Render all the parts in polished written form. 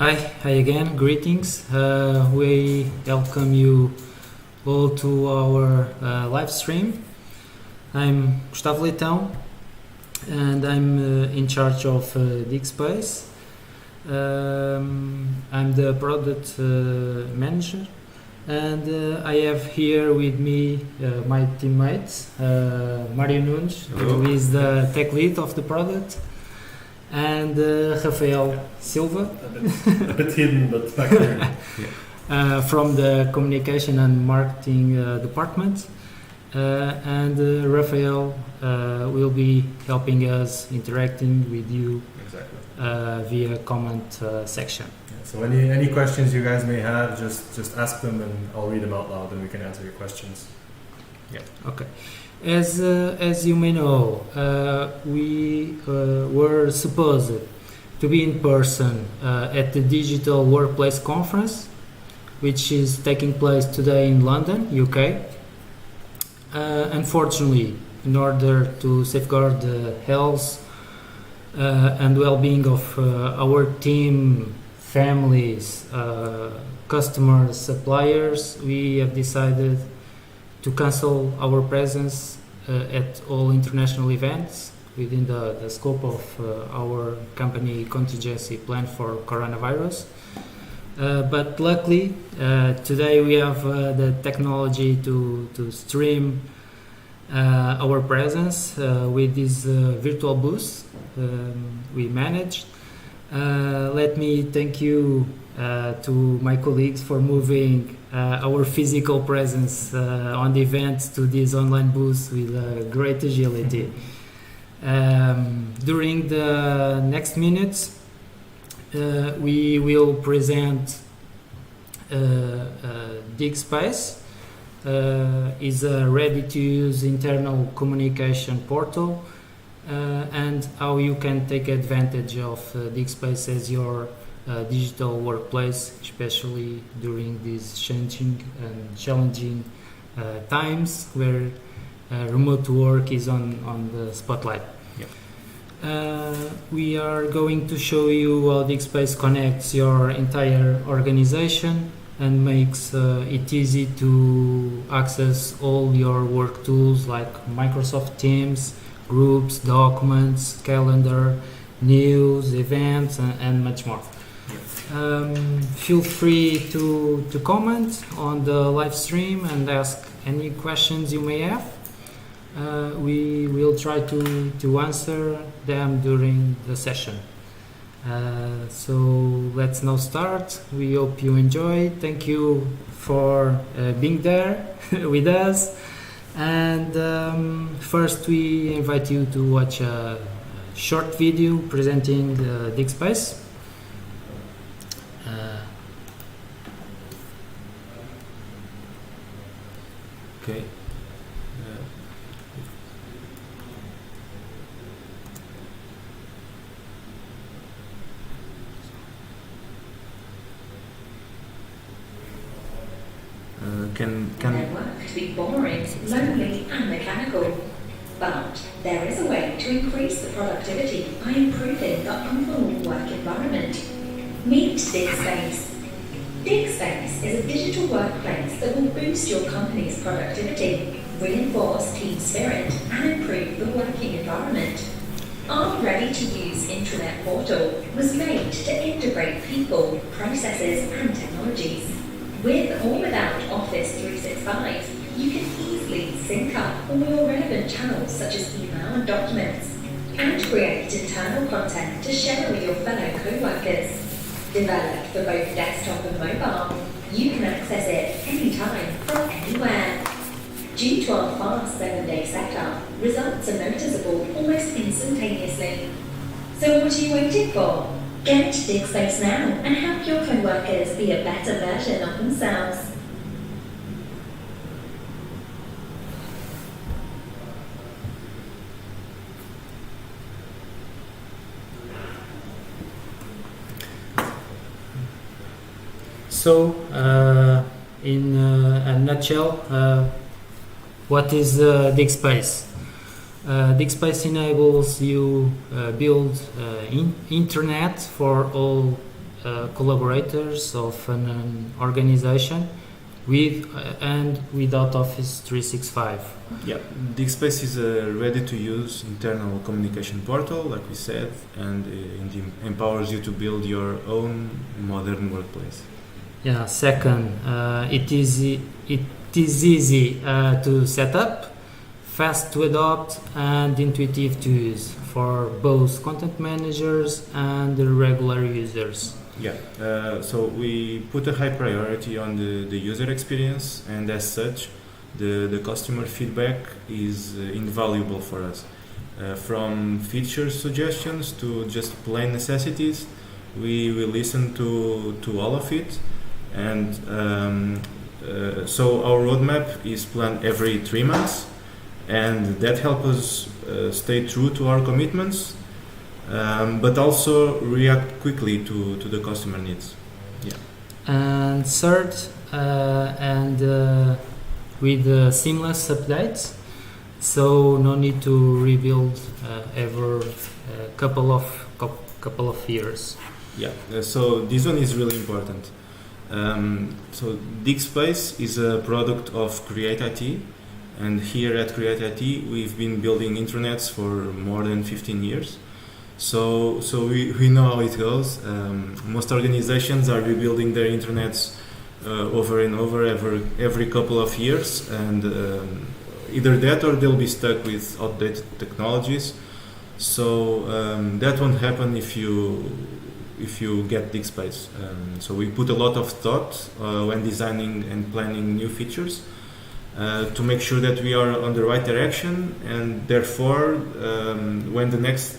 Hi again, greetings. We welcome you all to our live stream. I'm Gustavo Leitão and I'm in charge of Diggspace. I'm the product manager and I have here with me my teammates, Mario Nunes, who is the tech lead of the product, and Rafael Silva, a bit hidden, but back there. From the communication and marketing department. And Rafael will be helping us interacting with you via comment section. Yeah, so any questions you guys may have, just ask them and I'll read them out loud and we can answer your questions. Yeah. Okay. As you may know, we were supposed to be in person at the Digital Workplace Conference, which is taking place today in London, UK. Unfortunately, in order to safeguard the health and well-being of our team, families, customers, suppliers, we have decided to cancel our presence at all international events within the scope of our company contingency plan for coronavirus. But luckily, today we have the technology to stream our presence with this virtual booth we managed. Let me thank you to my colleagues for moving our physical presence on the event to this online booth with great agility. During the next minutes, we will present Diggspace. Is a ready-to-use internal communication portal and how you can take advantage of Diggspace as your digital workplace, especially during these changing and challenging times where remote work is on the spotlight. Yep. We are going to show you how Diggspace connects your entire organization and makes it easy to access all your work tools like Microsoft Teams, groups, documents, calendar, news, events, and much more. Feel free to comment on the live stream and ask any questions you may have. We will try to answer them during the session. So let's now start. We hope you enjoy. Thank you for being there with us. And first we invite you to watch a short video presenting Diggspace. Okay. Their work to be boring, lonely and mechanical. But there is a way to increase the productivity by improving the overall work environment. Meet Diggspace. Diggspace is a digital workplace that will boost your company's productivity, reinforce team spirit and improve the working environment. Our ready-to-use intranet portal was made to integrate people, processes and technologies. With or without Office 365, you can easily sync up all your relevant channels such as email and documents, and create internal content to share with your fellow co-workers. Developed for both desktop and mobile, you can access it anytime from anywhere. Due to our fast 7-day setup, results are noticeable almost instantaneously. So what are you waiting for? Get Diggspace now and help your co-workers be a better version of themselves. So, in a nutshell, what is Diggspace? Diggspace enables you build internet for all collaborators of an organization with and without Office 365. Yeah, Diggspace is a ready-to-use internal communication portal, like we said, and empowers you to build your own modern workplace. Yeah. Second, it is easy to set up, fast to adopt, and intuitive to use for both content managers and the regular users. Yeah, so we put a high priority on the user experience, and as such, the customer feedback is invaluable for us. From feature suggestions to just plain necessities, we listen to all of it, and so our roadmap is planned every 3 months, and that helps us stay true to our commitments, but also react quickly to the customer needs. Yeah. And third, with seamless updates, so no need to rebuild every couple of years. Yeah. So this one is really important. So Diggspace is a product of Create IT, and here at Create IT we've been building intranets for more than 15 years. So we know how it goes. Most organizations are rebuilding their intranets over and over every couple of years, and either that or they'll be stuck with outdated technologies. So that won't happen if you get Diggspace. So we put a lot of thought when designing and planning new features to make sure that we are on the right direction, and therefore when the next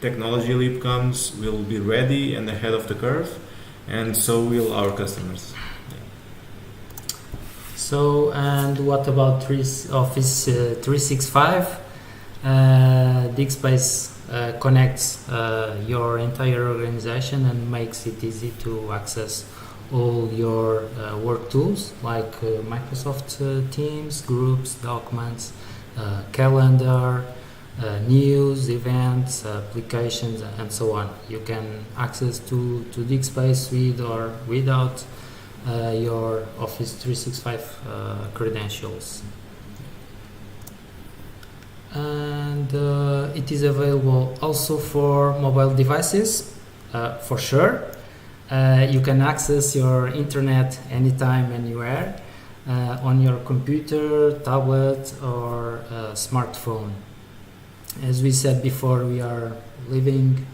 technology leap comes, we'll be ready and ahead of the curve, and so will our customers. So, and what about Office 365? Diggspace connects your entire organization and makes it easy to access all your work tools like Microsoft Teams, groups, documents, calendar, news, events, applications, and so on. You can access to Diggspace with or without your Office 365 credentials. And it is available also for mobile devices, for sure. You can access your internet anytime, anywhere, on your computer, tablet, or smartphone. As we said before, we are living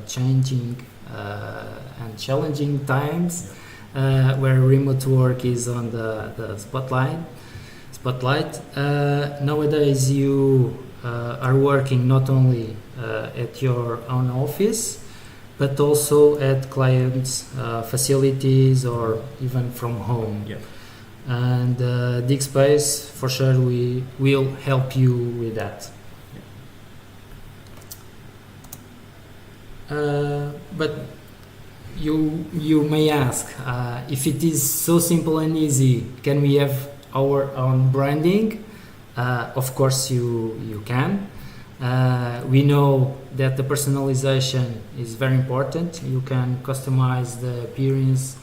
changing and challenging times where remote work is on the spotlight. Nowadays you are working not only at your own office, but also at clients' facilities or even from home. Yeah. And Diggspace, for sure, we will help you with that. But you may ask, if it is so simple and easy, can we have our own branding? Of course you can. We know that the personalization is very important. You can customize the appearance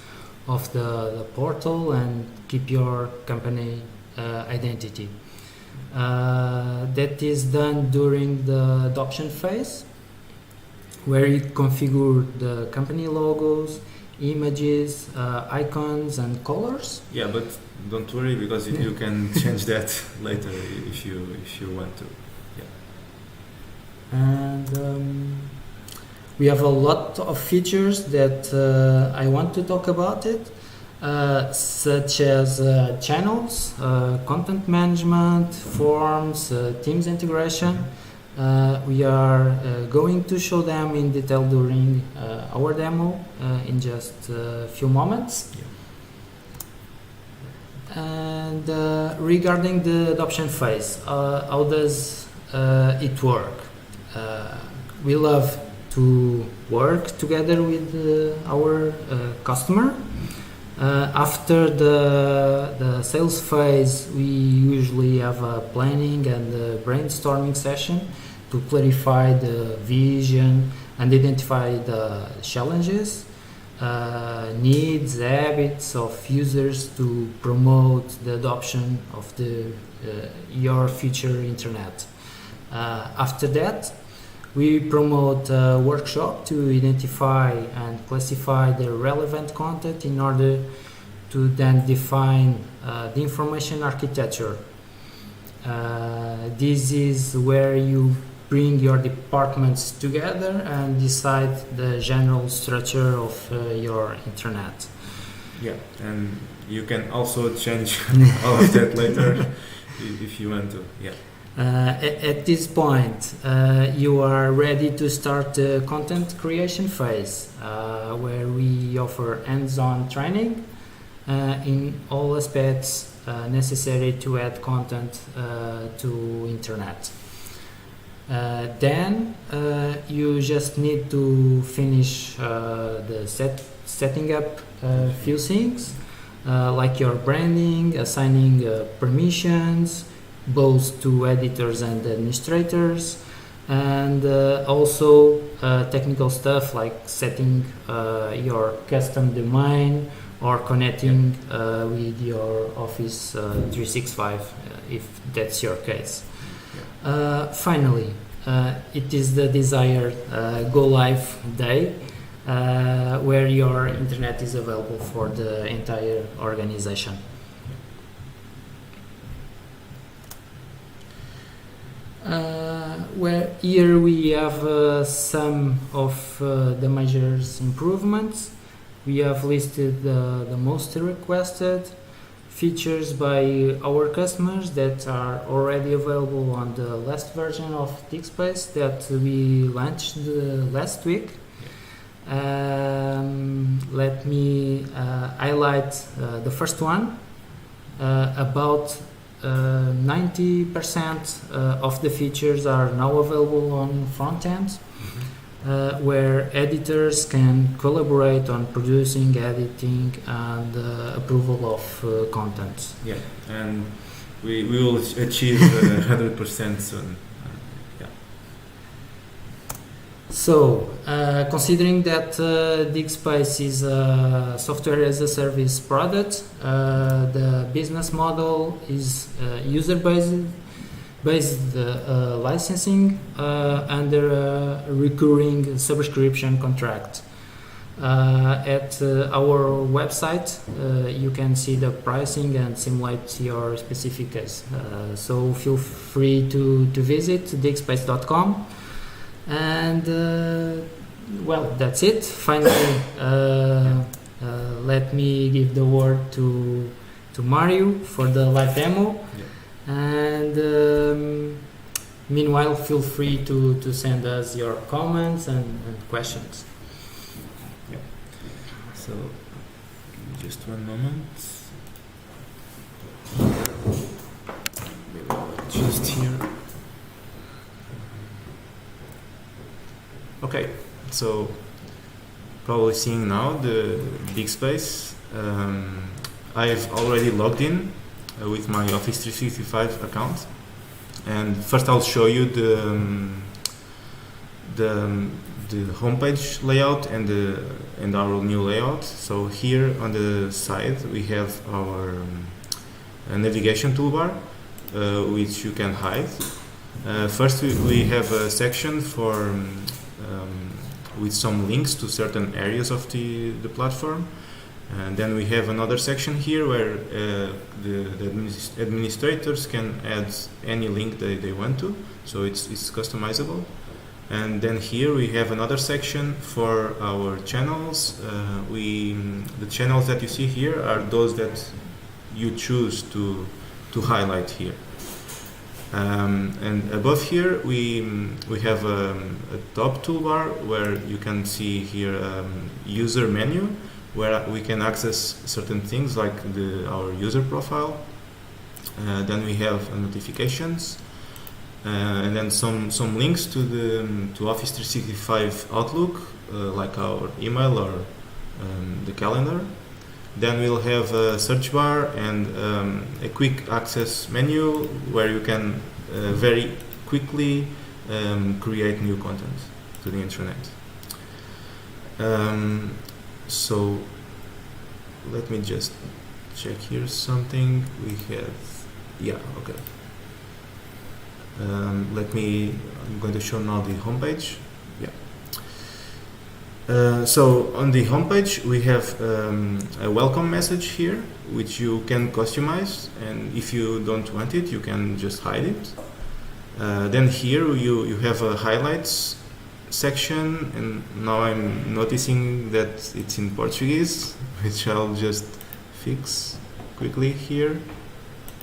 of the portal and keep your company identity. That is done during the adoption phase, where you configure the company logos, images, icons, and colors. Yeah, but don't worry, because you can change that later if you want to. Yeah. And we have a lot of features that I want to talk about it, such as channels, content management, forms, Teams integration. We are going to show them in detail during our demo in just a few moments. Yeah. And regarding the adoption phase, how does it work? We love to work together with our customer. After the sales phase, we usually have a planning and a brainstorming session to clarify the vision and identify the challenges. needs, habits of users to promote the adoption of your future internet. After that, we promote a workshop to identify and classify the relevant content in order to then define the information architecture. This is where you bring your departments together and decide the general structure of your internet. Yeah, and you can also change all of that later if you want to. Yeah. At this point, you are ready to start the content creation phase, where we offer hands-on training in all aspects necessary to add content to internet. Then you just need to finish the setting up a few things, like your branding, assigning permissions, both to editors and administrators, and also technical stuff like setting your custom domain or connecting with your Office 365 if that's your case. Finally, it is the desired go live day where your internet is available for the entire organization. Where here we have some of the measures improvements. We have listed the most requested features by our customers that are already available on the last version of Diggspace that we launched last week. Let me highlight the first one. About 90% of the features are now available on front end, where editors can collaborate on producing, editing, and approval of content. Yeah, and we will achieve 100% soon. So, considering that Diggspace is a software as a service product, the business model is user-based licensing under a recurring subscription contract. At our website, you can see the pricing and simulate your specific case. So feel free to visit diggspace.com. And well, that's it. Finally, let me give the word to Mario for the live demo. Yeah. And meanwhile, feel free to send us your comments and questions. Yeah. So, just one moment. Just here. Okay, so probably seeing now the Diggspace. I have already logged in with my Office 365 account, and first I'll show you the homepage layout and our new layout. So here on the side we have our navigation toolbar, which you can hide. First we have a section for with some links to certain areas of the platform, and then we have another section here where the administrators can add any link they want to, so it's customizable. And then here we have another section for our channels. The channels that you see here are those that you choose to highlight here. And above here we have a top toolbar where you can see here user menu, where we can access certain things like our user profile. Then we have notifications, and then some links to Office 365 Outlook, like our email or the calendar. Then we'll have a search bar and a quick access menu where you can very quickly create new content to the internet. So let me just check here something. We have, yeah, okay. I'm going to show now the homepage. Yeah. So on the homepage we have a welcome message here, which you can customize, and if you don't want it, you can just hide it. Then here you have a highlights section, and now I'm noticing that it's in Portuguese, which I'll just fix quickly here.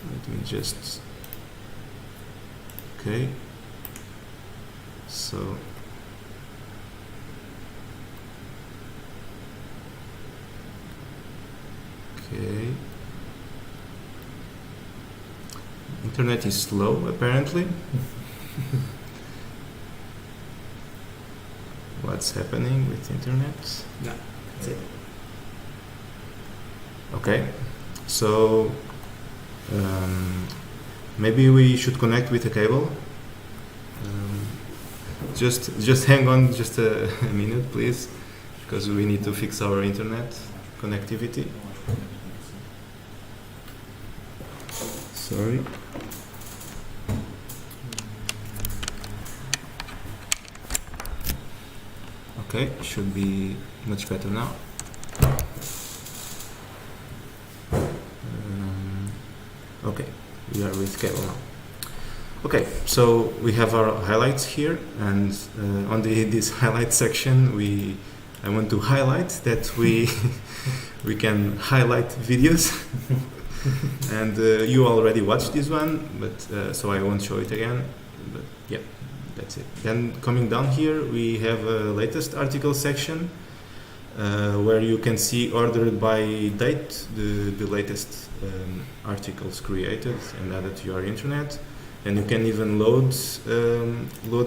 Let me just, okay, so okay, internet is slow apparently. What's happening with internet? Yeah, that's it. Okay, so maybe we should connect with a cable. Just hang on just a minute, please, because we need to fix our internet connectivity. Sorry. Okay, should be much better now. Okay, we are with cable now. Okay, so we have our highlights here, and on this highlight section, I want to highlight that we can highlight videos, and you already watched this one, but so I won't show it again. But yeah, that's it. Then coming down here, we have a latest article section where you can see ordered by date the latest articles created and added to your internet. And you can even load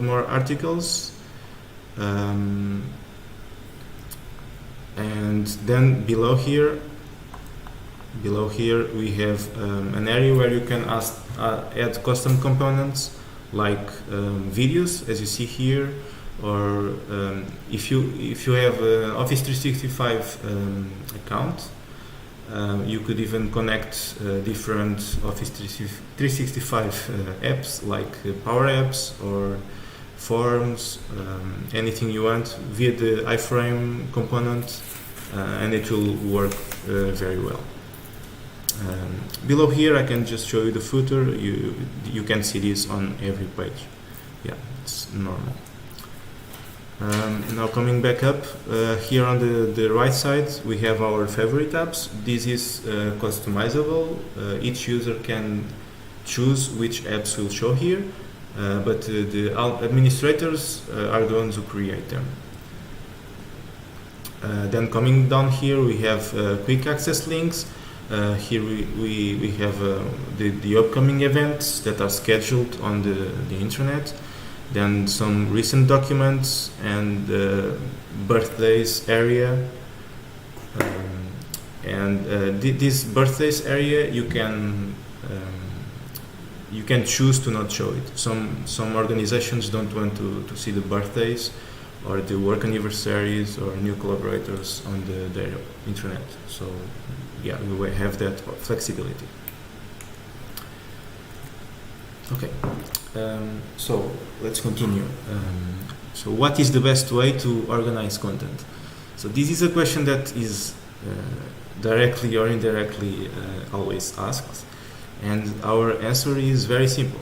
more articles, and then below here we have an area where you can add custom components like videos, as you see here, or if you have an Office 365 account. You could even connect different Office 365 apps like Power Apps or Forms, anything you want via the iframe component, and it will work very well. Below here I can just show you the footer. You can see this on every page. Yeah, it's normal. Now coming back up, here on the right side we have our favorite apps. This is customizable. Each user can choose which apps will show here, but the administrators are the ones who create them. Then coming down here we have quick access links. Here we have the upcoming events that are scheduled on the internet. Then some recent documents and birthdays area. This birthdays area you can choose to not show it. Some organizations don't want to see the birthdays or the work anniversaries or new collaborators on their intranet. So yeah, we will have that flexibility. Okay, so let's continue. So what is the best way to organize content? So this is a question that is directly or indirectly always asked, and our answer is very simple.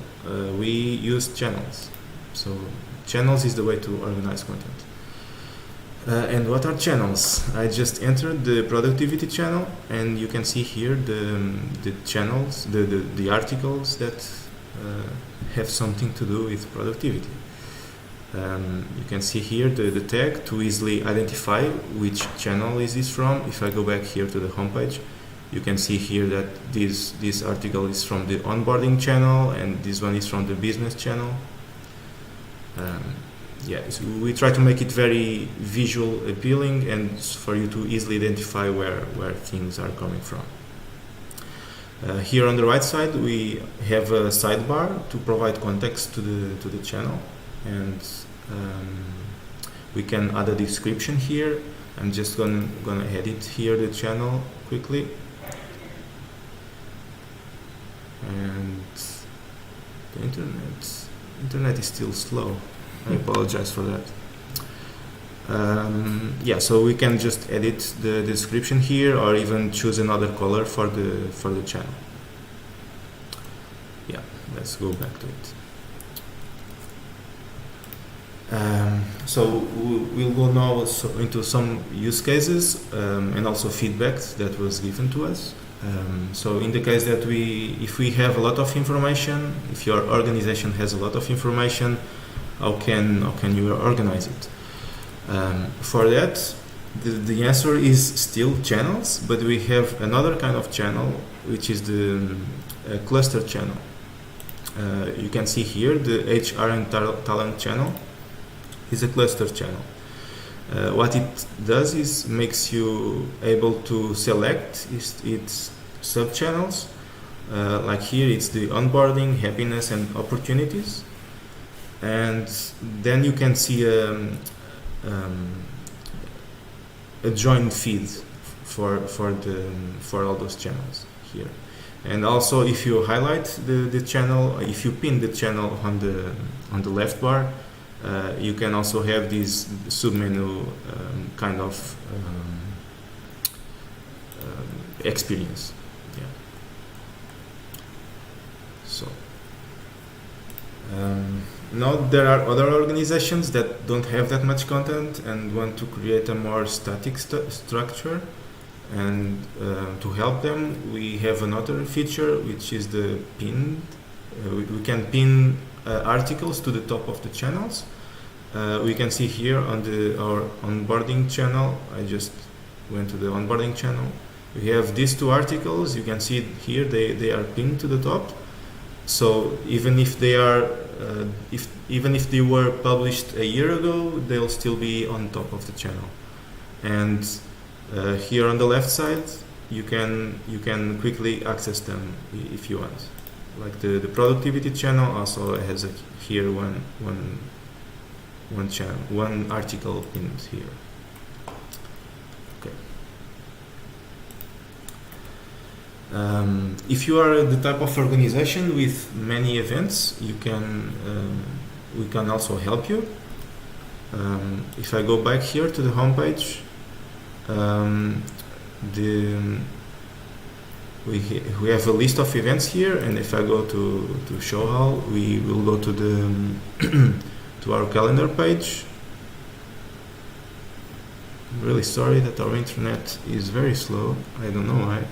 We use channels. So channels is the way to organize content. And what are channels? I just entered the productivity channel, and you can see here the channels, the articles that have something to do with productivity. You can see here the tag to easily identify which channel is this from. If I go back here to the homepage, you can see here that this article is from the onboarding channel, and this one is from the business channel. So we try to make it very visual appealing and for you to easily identify where things are coming from. Here on the right side we have a sidebar to provide context to the channel, and we can add a description here. I'm just gonna edit here the channel quickly. And the internet is still slow. I apologize for that. Yeah, so we can just edit the description here, or even choose another color for the channel. Yeah, let's go back to it. So we'll go now into some use cases and also feedback that was given to us. So in the case that if we have a lot of information, if your organization has a lot of information, how can you organize it? For that, the answer is still channels, but we have another kind of channel, which is the cluster channel. You can see here the HR and talent channel is a cluster channel. What it does is makes you able to select its sub-channels. Like here, it's the onboarding, happiness, and opportunities. And then you can see a joint feed for all those channels here. And also, if you highlight the channel, if you pin the channel on the left bar, you can also have this submenu kind of experience. Yeah. So now there are other organizations that don't have that much content and want to create a more static structure. And to help them, we have another feature, which is the pinned. We can pin articles to the top of the channels. We can see here on our onboarding channel. I just went to the onboarding channel. We have these two articles. You can see here they are pinned to the top. So even if they are, even if they were published a year ago, they'll still be on top of the channel. And here on the left side, you can quickly access them if you want. Like the productivity channel also has here one article pinned here. Okay. If you are the type of organization with many events, we can also help you. If I go back here to the homepage, we have a list of events here, and if I go to show how, we will go to the to our calendar page. I'm really sorry that our internet is very slow. I don't know why.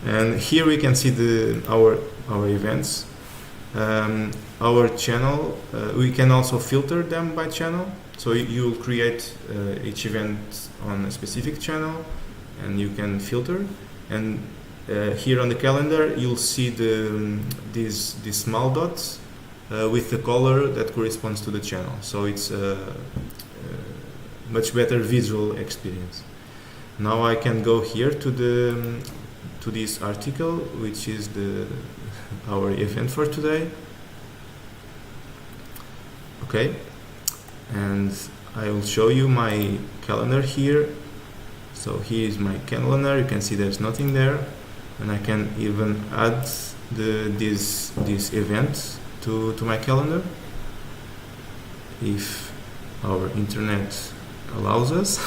And here we can see our events. Our channel, we can also filter them by channel. So you create each event on a specific channel, and you can filter. And here on the calendar, you'll see these small dots with the color that corresponds to the channel. So it's a much better visual experience. Now I can go here to this article, which is our event for today. Okay. And I will show you my calendar here. So here is my calendar. You can see there's nothing there, and I can even add this event to my calendar if our internet allows us.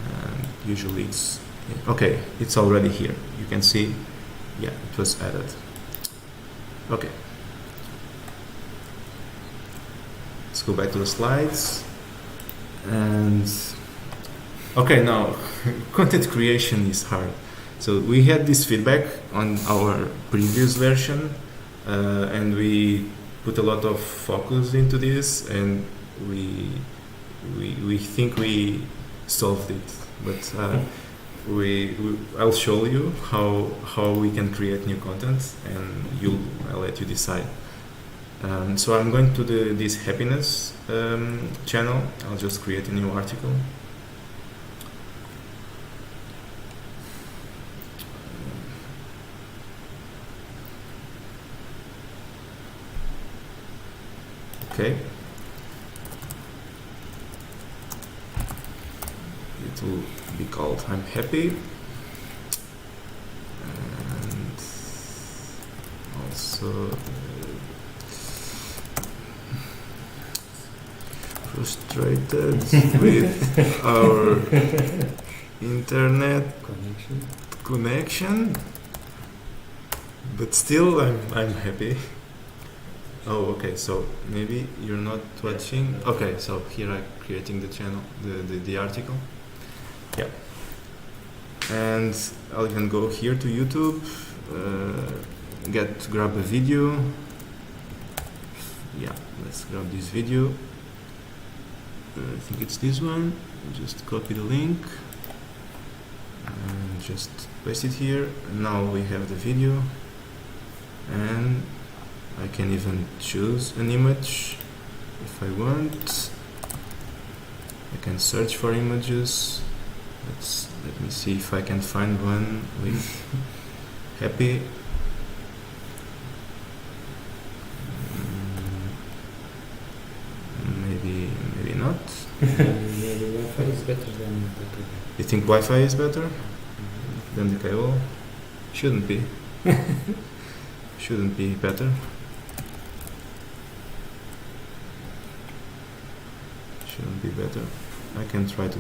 And usually it's okay. It's already here. You can see, yeah, it was added. Okay. Let's go back to the slides. And okay, now content creation is hard. So we had this feedback on our previous version, and we put a lot of focus into this, and we think we solved it. But I'll show you how we can create new content, and I'll let you decide. So I'm going to this happiness channel. I'll just create a new article. Okay. It will be called I'm happy. And also frustrated with our internet connection, but still I'm happy. Oh, okay, so maybe you're not watching. Okay, so here I'm creating the channel, the article. Yeah. And I'll even go here to YouTube, grab a video. Yeah, let's grab this video. I think it's this one. Just copy the link and just paste it here. And now we have the video, and I can even choose an image if I want. I can search for images. Let me see if I can find one with happy. Maybe not. Maybe Wi-Fi is better than the cable. You think Wi-Fi is better than the cable? Shouldn't be. Shouldn't be better. Shouldn't be better. I can try to.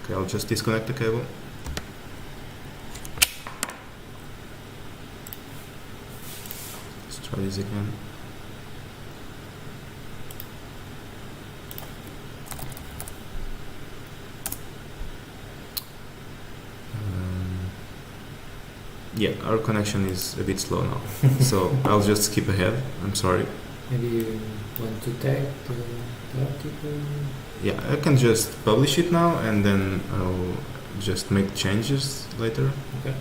Okay, I'll just disconnect the cable. Let's try this again. Yeah, our connection is a bit slow now, so I'll just skip ahead. I'm sorry. Maybe you want to tag the article? Yeah, I can just publish it now and then I'll just make changes later. Okay.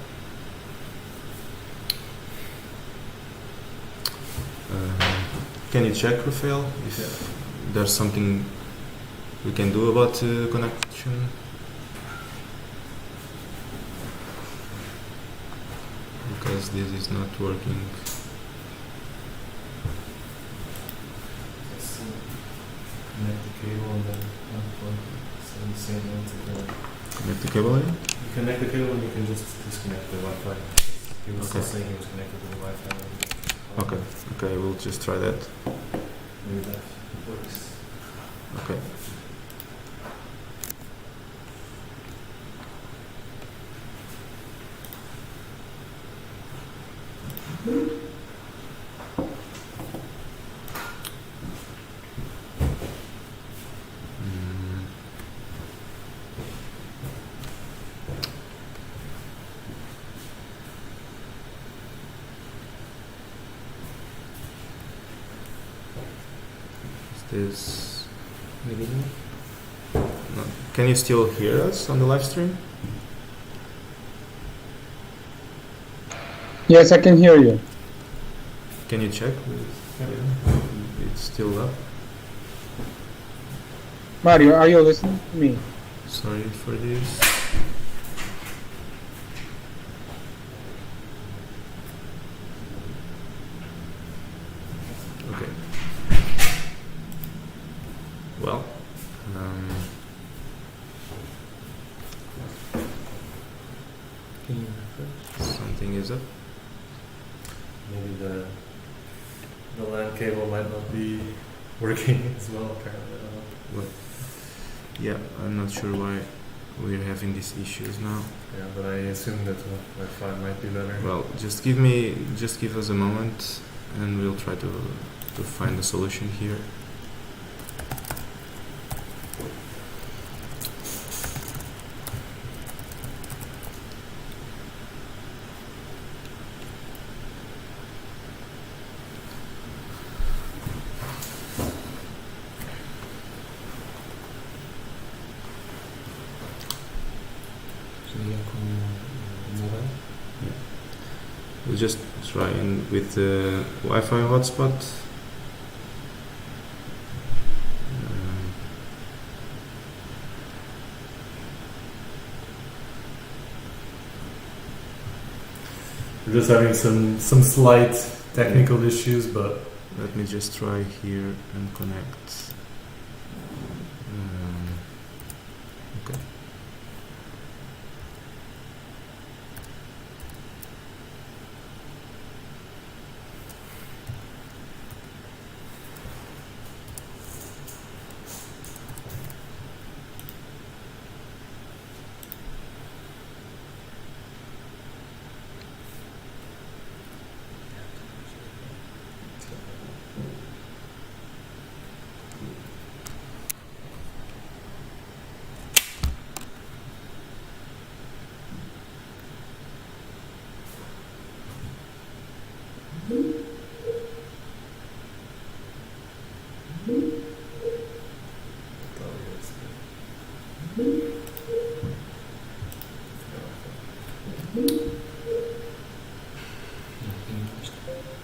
Can you check, Rafael, if there's something we can do about connection? Because this is not working. Connect the cable and then unplug it. So the same one together. Connect the cable in? You connect the cable and you can just disconnect the Wi-Fi. He was Okay. saying he was connected to the Wi-Fi. Okay, we'll just try that. Maybe that works. Okay. This Maybe not. no. Can you still hear us on the live stream? Yes, I can hear you. Can you check? It's still up. Mario, are you listening to me? Sorry for this. Okay. Well, Can you refresh? something is up. Maybe the LAN cable might not be working as well. Apparently, I don't know. What? Yeah, I'm not sure why we're having these issues now. Yeah, but I assume that Wi-Fi might be better. Well, just give us a moment, and we'll try to find a solution here. Seria com o mobile? We'll just try with the Wi-Fi hotspot. We're just having some slight technical issues, but Let me just try here and connect. Okay.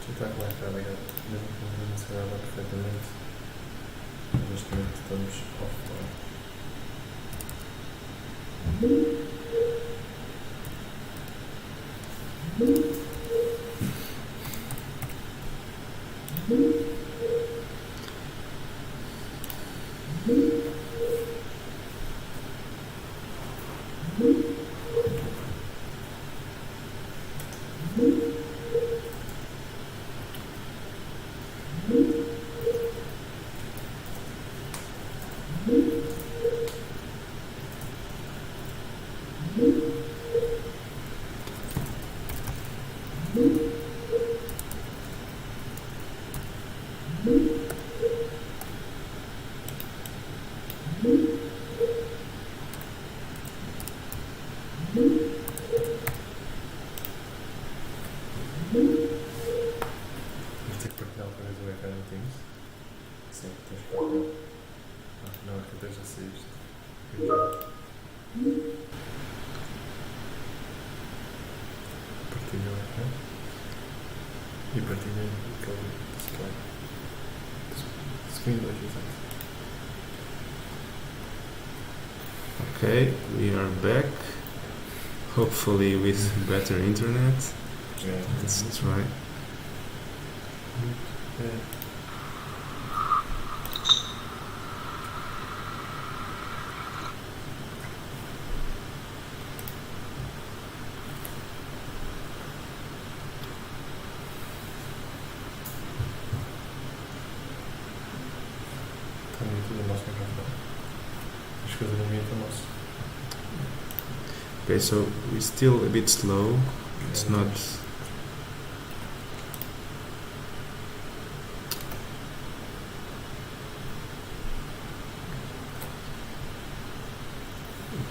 se está com Wi-Fi ligado, mesmo que não se grava perfeitamente, neste momento estamos offline. Vou ter que partilhar outra vez o ecrã no Teams. Sim, tens que partilhar. Não, é que eu deixo assim isto. Partilha o ecrã. E partilha aquele slide. Screen 2, exato. Okay, we are back. Hopefully with better internet. Let's try. Está muito do nosso microfone. As coisas da minha estão nosso. Okay, so we're still a bit slow. It's not.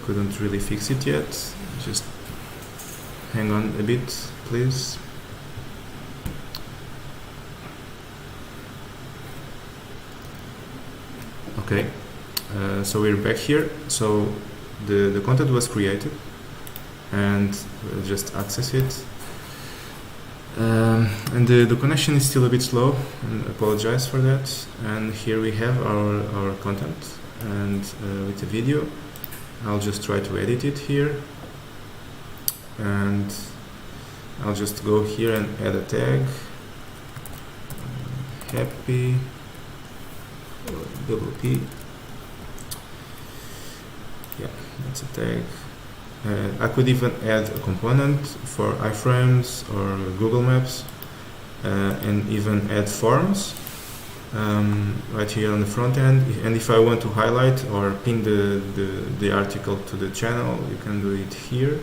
Couldn't really fix it yet. Just hang on a bit, please. Okay, so we're back here. So the content was created, and we'll just access it. And the connection is still a bit slow, and apologize for that. And here we have our content, and with the video. I'll just try to edit it here, and I'll just go here and add a tag, happy, double P, yeah, that's a tag. I could even add a component for iframes or Google Maps, and even add forms. Right here on the front end, and if I want to highlight or pin the article to the channel, you can do it here,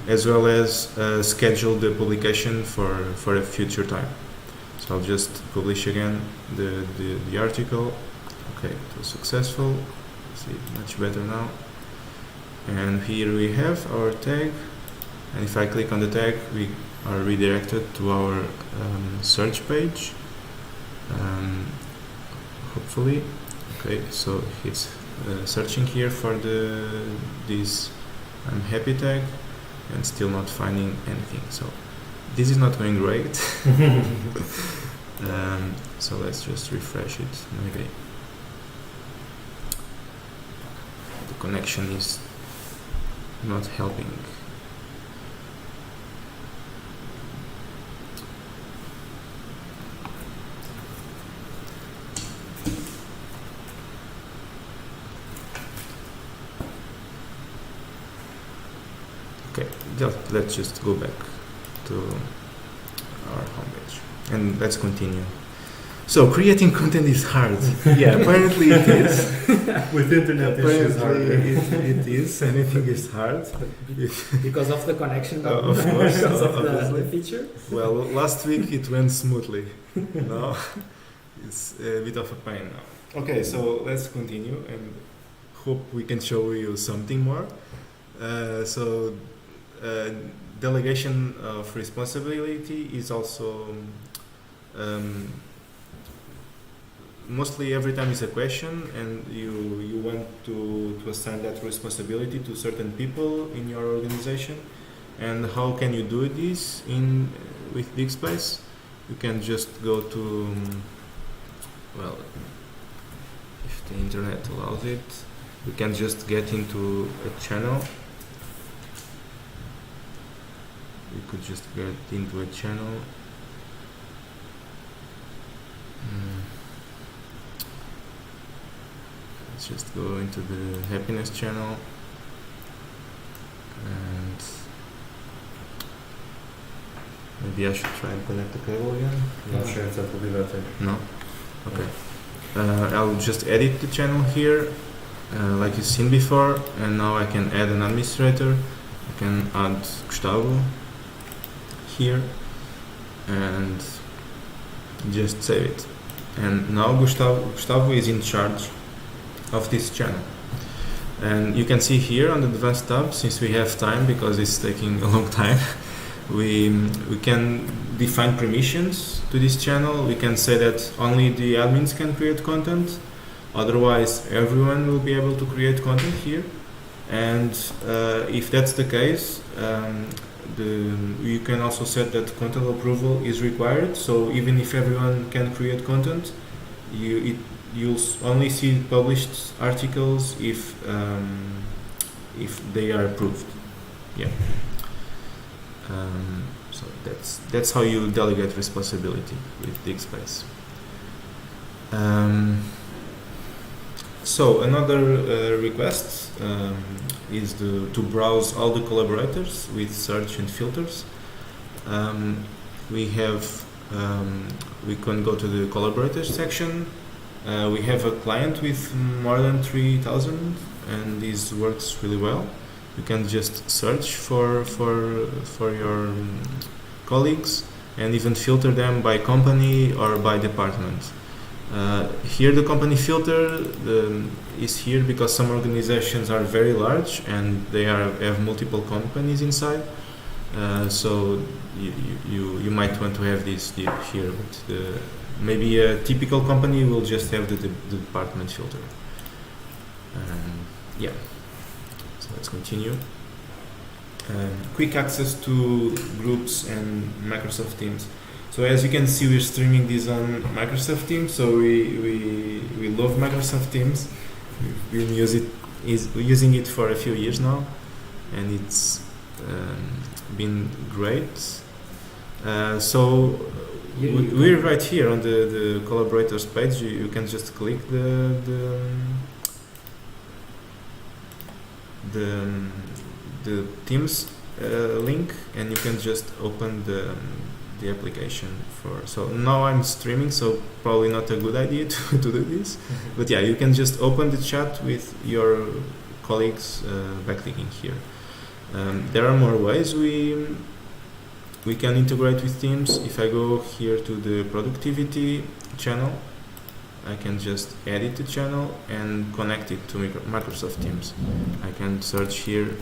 as well as schedule the publication for a future time. So I'll just publish again the article. Okay, it was successful. See it much better now. And here we have our tag, and if I click on the tag, we are redirected to our search page. Hopefully, okay. So it's searching here for this I'm happy tag, and still not finding anything. So this is not going great. So let's just refresh it. Maybe the connection is not helping. let's just go back to our homepage and let's continue. So creating content is hard. Yeah, apparently it is. With internet issues, Apparently harder. it is. Anything is hard. Because of the connection, Of course, because of obviously. the feature. Well, last week it went smoothly. Now it's a bit of a pain now. Okay, so let's continue and hope we can show you something more. Delegation of responsibility is also mostly every time is a question, and you want to assign that responsibility to certain people in your organization. And how can you do this with Diggspace? You can just go to well, if the internet allows it, you can just get into a channel. You could just get into a channel. Let's just go into the happiness channel and maybe I should try and connect the cable again. I'm not sure if that will be better. No? Okay. I'll just edit the channel here like you've seen before, and now I can add an administrator. I can add Gustavo here and just save it. And now Gustavo is in charge of this channel. And you can see here on the advanced tab, since we have time because it's taking a long time, we can define permissions to this channel. We can say that only the admins can create content, otherwise everyone will be able to create content here. And if that's the case, you can also set that content approval is required. So even if everyone can create content, you'll only see published articles if they are approved. Yeah. So that's how you delegate responsibility with Diggspace. So another request is to browse all the collaborators with search and filters. We can go to the collaborators section. We have a client with more than 3,000, and this works really well. You can just search for your colleagues and even filter them by company or by department. Here the company filter is here because some organizations are very large and they have multiple companies inside. So you might want to have this here, but maybe a typical company will just have the department filter. Yeah. So let's continue. Quick access to groups and Microsoft Teams. So as you can see, we're streaming this on Microsoft Teams. So we love Microsoft Teams. We've been using it for a few years now, and it's been great. So we're right here on the collaborators page. You can just click the Teams link, and you can just open the application so now I'm streaming, so probably not a good idea to do this, but yeah, you can just open the chat with your colleagues by clicking here. There are more ways we can integrate with Teams. If I go here to the productivity channel, I can just edit the channel and connect it to Microsoft Teams. I can search here.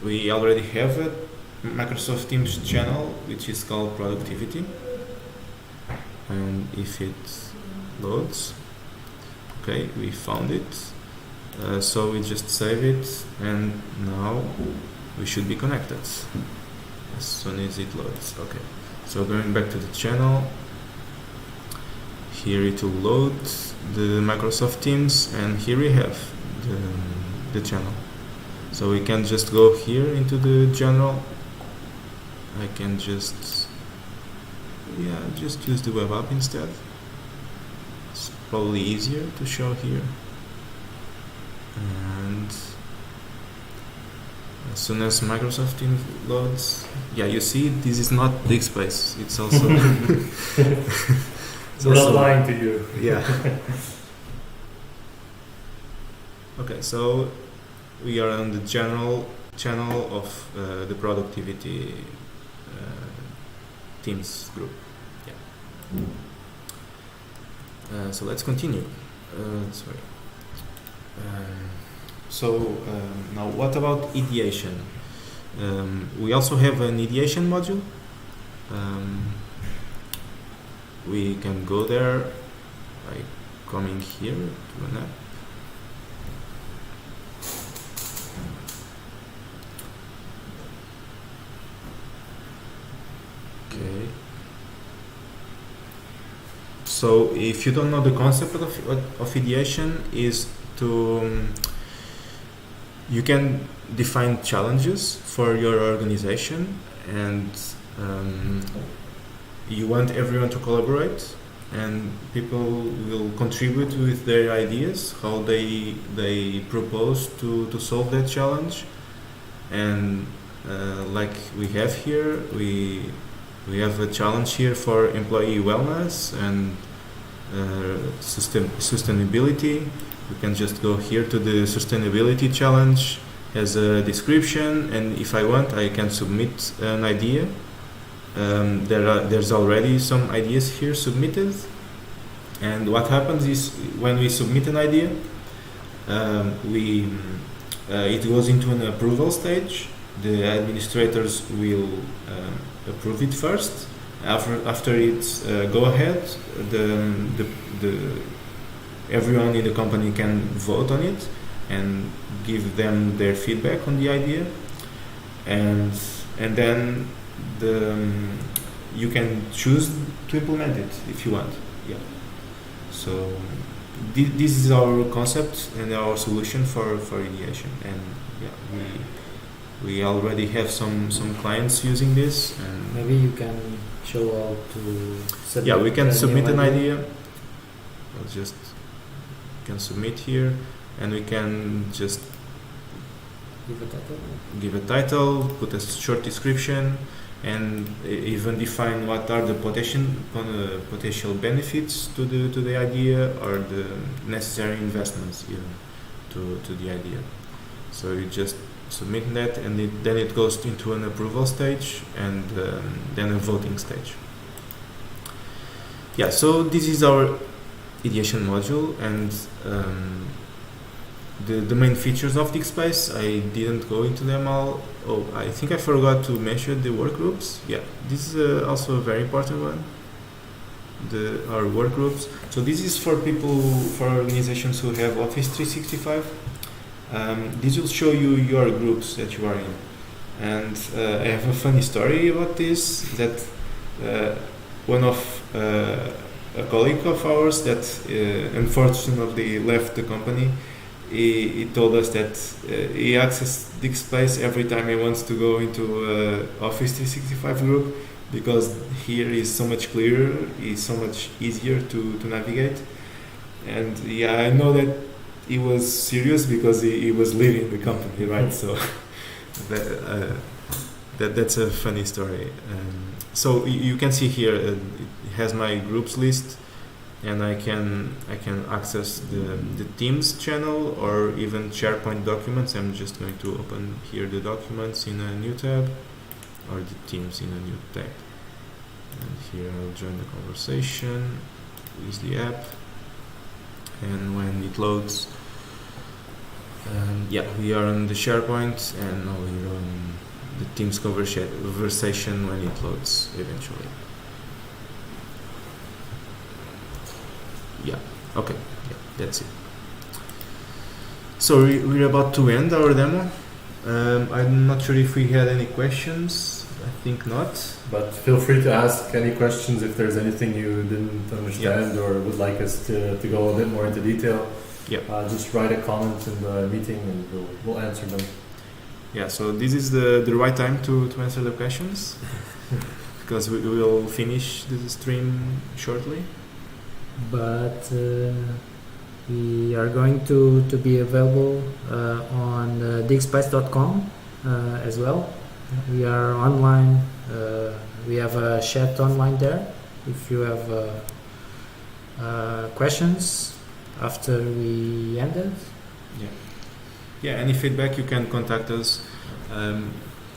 We already have a Microsoft Teams channel which is called productivity, and if it loads, okay, we found it. So we just save it, and now we should be connected as soon as it loads. Okay, so going back to the channel, here it will load the Microsoft Teams, and here we have the channel. So we can just go here into the general. I can just use the web app instead. It's probably easier to show here. And As soon as Microsoft Teams loads, yeah, you see, this is not Diggspace. It's also. It's We're not also- lying to you. Yeah. Okay, so we are on the general channel of the productivity Teams group. Yeah. So let's continue. Sorry. Now, what about ideation? We also have an ideation module. We can go there by coming here to an app. Okay. So if you don't know, the concept of ideation is to you can define challenges for your organization, and you want everyone to collaborate, and people will contribute with their ideas, how they propose to solve that challenge. And like we have here, we have a challenge here for employee wellness and sustainability. We can just go here to the sustainability challenge, has a description, and if I want, I can submit an idea. There's already some ideas here submitted, and what happens is when we submit an idea, it goes into an approval stage. The administrators will approve it first. After it's go ahead, everyone in the company can vote on it and give them their feedback on the idea, and then you can choose to implement it if you want. Yeah. So this is our concept and our solution for ideation, and yeah, we already have some clients using this, and Maybe you can show how to submit. yeah, we can a submit new an idea. We'll just can submit here, and we can just Give a title. give a title, put a short description, and even define what are the potential benefits to the idea, or the necessary investments even to the idea. So you just submit that, and then it goes into an approval stage, and then a voting stage. Yeah, so this is our ideation module, and the main features of Diggspace. I didn't go into them all. Oh, I think I forgot to mention the work groups. Yeah, this is also a very important one. Our work groups. So this is for organizations who have Office 365. This will show you your groups that you are in. And I have a funny story about this, that one of a colleague of ours that unfortunately left the company, he told us that he accesses Diggspace every time he wants to go into Office 365 group, because here is so much clearer, is so much easier to navigate. And yeah, I know that he was serious because he was leaving the company, right? So that's a funny story. So you can see here it has my groups list, and I can access the Teams channel or even SharePoint documents. I'm just going to open here the documents in a new tab, or the Teams in a new tab. And here I'll join the conversation, use the app, and when it loads, yeah, we are on the SharePoint, and now we're on the Teams conversation when it loads eventually. Yeah, okay, yeah, that's it. So we're about to end our demo. I'm not sure if we had any questions. I think not. But feel free to ask any questions if there's anything you didn't understand or would like us to go a bit more into detail. Yeah. Just write a comment in the meeting and we'll answer them. Yeah, so this is the right time to answer the questions, because we will finish the stream shortly. But we are going to be available on diggspace.com as well. We are online. We have a chat online there. If you have questions after we ended. Yeah, any feedback you can contact us.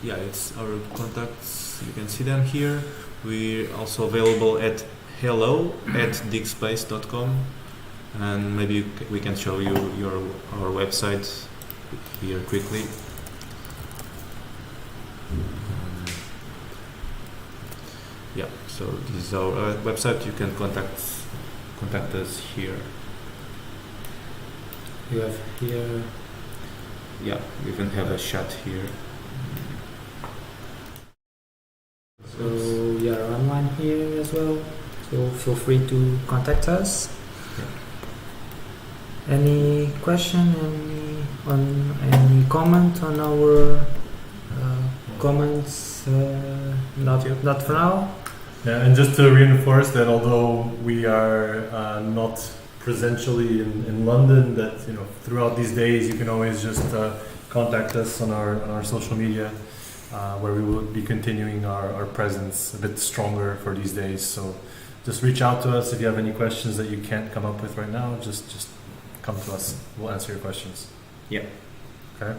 It's our contacts. You can see them here. We're also available at hello@diggspace.com, and maybe we can show you our website here quickly. So this is our website. You can contact us here. You have here. Yeah, we can have a chat here. So we are online here as well. So feel free to contact us. Any question? Any comment on our comments? Not for now. Yeah, and just to reinforce that although we are not presentially in London, that throughout these days you can always just contact us on our social media, where we will be continuing our presence a bit stronger for these days. So just reach out to us if you have any questions that you can't come up with right now. Just come to us. We'll answer your questions. Yeah. Okay.